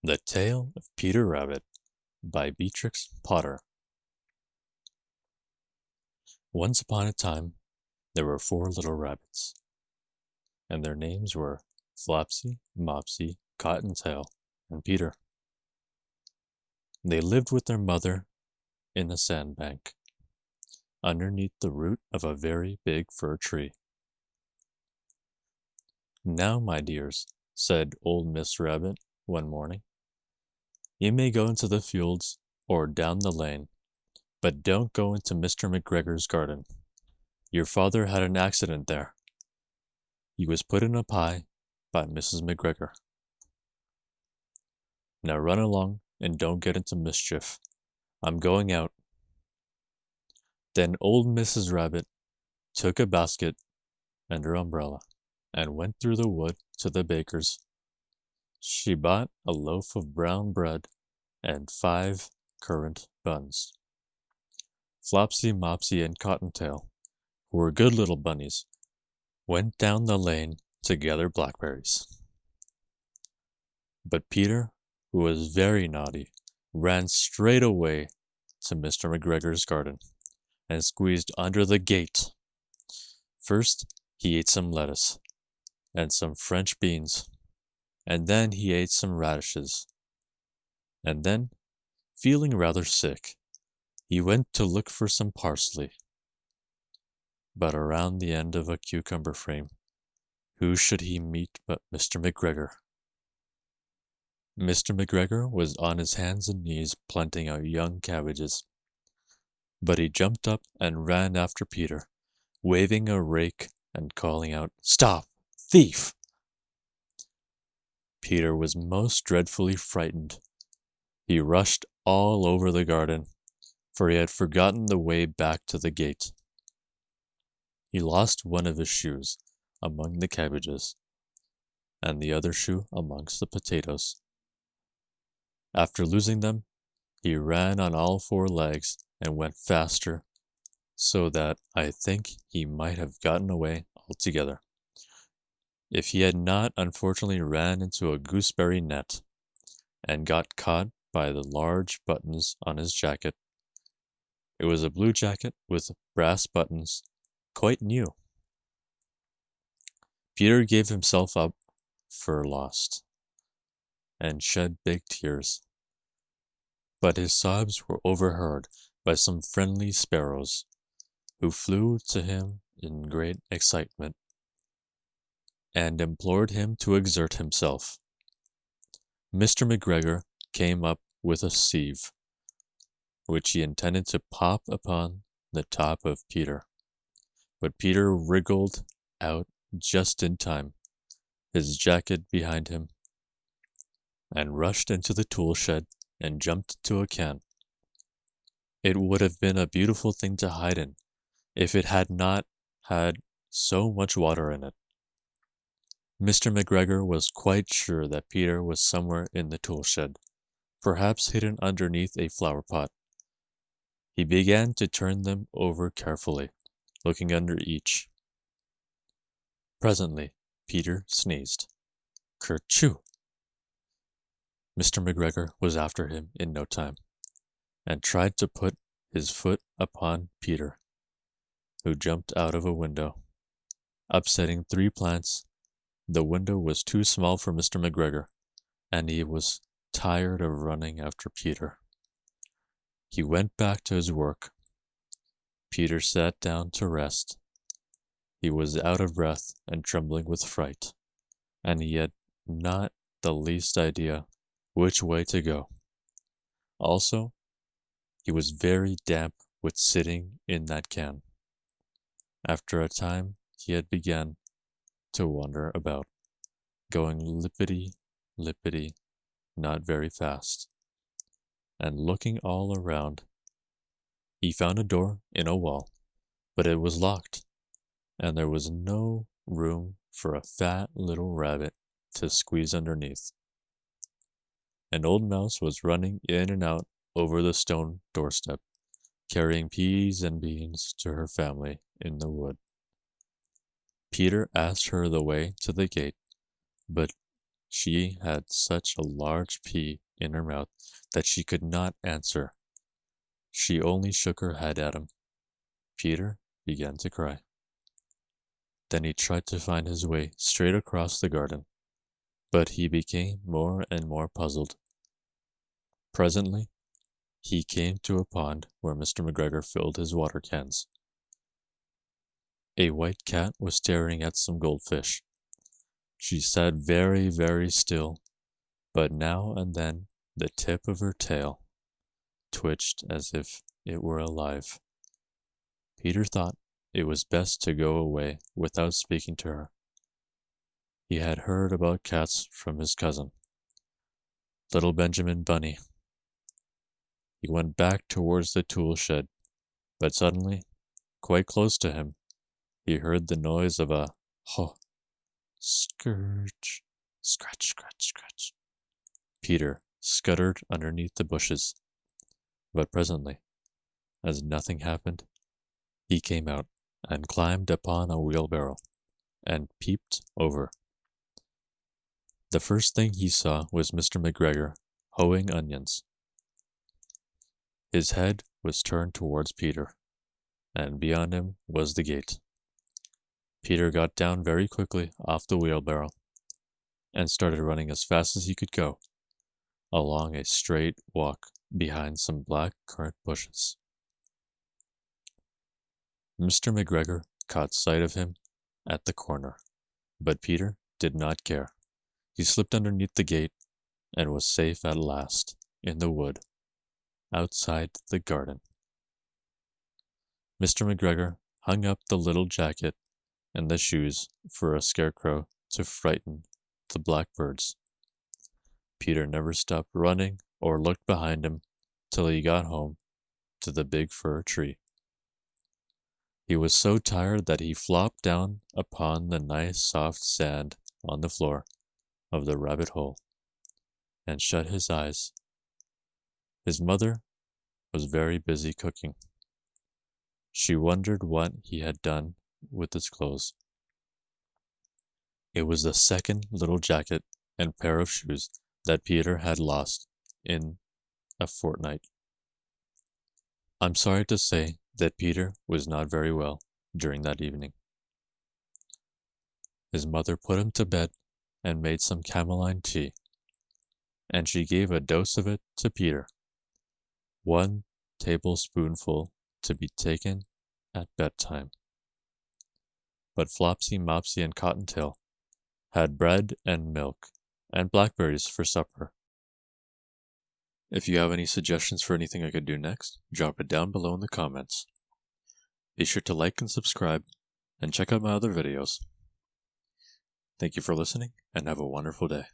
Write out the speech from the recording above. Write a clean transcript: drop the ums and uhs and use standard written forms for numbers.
The Tale of Peter Rabbit by Beatrix Potter. Once upon a time, there were four little rabbits, and their names were Flopsy, Mopsy, Cottontail, and Peter. They lived with their mother in a sandbank, underneath the root of a very big fir tree. "Now, my dears," said old Miss Rabbit one morning, "you may go into the fields or down the lane, but don't go into Mr. McGregor's garden. Your father had an accident there. He was put in a pie by Mrs. McGregor. Now run along and don't get into mischief. I'm going out." Then old Mrs. Rabbit took a basket and her umbrella and went through the wood to the baker's. She bought a loaf of brown bread and 5 currant buns. Flopsy, Mopsy, and Cottontail, who were good little bunnies, went down the lane to gather blackberries. But Peter, who was very naughty, ran straight away to Mr. McGregor's garden and squeezed under the gate. First, he ate some lettuce and some French beans, and then he ate some radishes. And then, feeling rather sick, he went to look for some parsley. But around the end of a cucumber frame, who should he meet but Mr. McGregor? Mr. McGregor was on his hands and knees planting out young cabbages. But he jumped up and ran after Peter, waving a rake and calling out, "Stop, thief!" Peter was most dreadfully frightened. He rushed all over the garden, for he had forgotten the way back to the gate. He lost one of his shoes among the cabbages, and the other shoe amongst the potatoes. After losing them, he ran on all 4 legs and went faster, so that I think he might have gotten away altogether, if he had not unfortunately ran into a gooseberry net, and got caught by the large buttons on his jacket. It was a blue jacket with brass buttons, quite new. Peter gave himself up for lost, and shed big tears. But his sobs were overheard by some friendly sparrows, who flew to him in great excitement, and implored him to exert himself. Mr. McGregor came up with a sieve, which he intended to pop upon the top of Peter. But Peter wriggled out just in time, his jacket behind him, and rushed into the tool shed and jumped into a can. It would have been a beautiful thing to hide in, if it had not had so much water in it. Mr. McGregor was quite sure that Peter was somewhere in the tool shed, perhaps hidden underneath a flower pot. He began to turn them over carefully, looking under each. Presently, Peter sneezed. Kerchoo! Mr. McGregor was after him in no time, and tried to put his foot upon Peter, who jumped out of a window, upsetting 3 plants. The window was too small for Mr. McGregor, and he was tired of running after Peter. He went back to his work. Peter sat down to rest. He was out of breath and trembling with fright, and he had not the least idea which way to go. Also, he was very damp with sitting in that can. After a time, he had begun to wander about, going lippity, not very fast, and looking all around. He found a door in a wall, but it was locked, and there was no room for a fat little rabbit to squeeze underneath. An old mouse was running in and out over the stone doorstep, carrying peas and beans to her family in the wood. Peter asked her the way to the gate, but she had such a large pea in her mouth that she could not answer. She only shook her head at him. Peter began to cry. Then he tried to find his way straight across the garden, but he became more and more puzzled. Presently, he came to a pond where Mr. McGregor filled his water cans. A white cat was staring at some goldfish. She sat very, very still, but now and then the tip of her tail twitched as if it were alive. Peter thought it was best to go away without speaking to her. He had heard about cats from his cousin, little Benjamin Bunny. He went back towards the tool shed, but suddenly, quite close to him, he heard the noise of a "ho," "scourge," scratch, scratch, scratch. Peter scuttered underneath the bushes, but presently, as nothing happened, he came out and climbed upon a wheelbarrow and peeped over. The first thing he saw was Mr. McGregor hoeing onions. His head was turned towards Peter, and beyond him was the gate. Peter got down very quickly off the wheelbarrow and started running as fast as he could go along a straight walk behind some black currant bushes. Mr. McGregor caught sight of him at the corner, but Peter did not care. He slipped underneath the gate and was safe at last in the wood outside the garden. Mr. McGregor hung up the little jacket and the shoes for a scarecrow to frighten the blackbirds. Peter never stopped running or looked behind him till he got home to the big fir tree. He was so tired that he flopped down upon the nice soft sand on the floor of the rabbit hole and shut his eyes. His mother was very busy cooking. She wondered what he had done with his clothes. It was the second little jacket and pair of shoes that Peter had lost in a fortnight. I'm sorry to say that Peter was not very well during that evening. His mother put him to bed and made some cameline tea, and she gave a dose of it to Peter, 1 tablespoonful to be taken at bedtime. But Flopsy, Mopsy, and Cottontail had bread and milk and blackberries for supper. If you have any suggestions for anything I could do next, drop it down below in the comments. Be sure to like and subscribe, and check out my other videos. Thank you for listening, and have a wonderful day.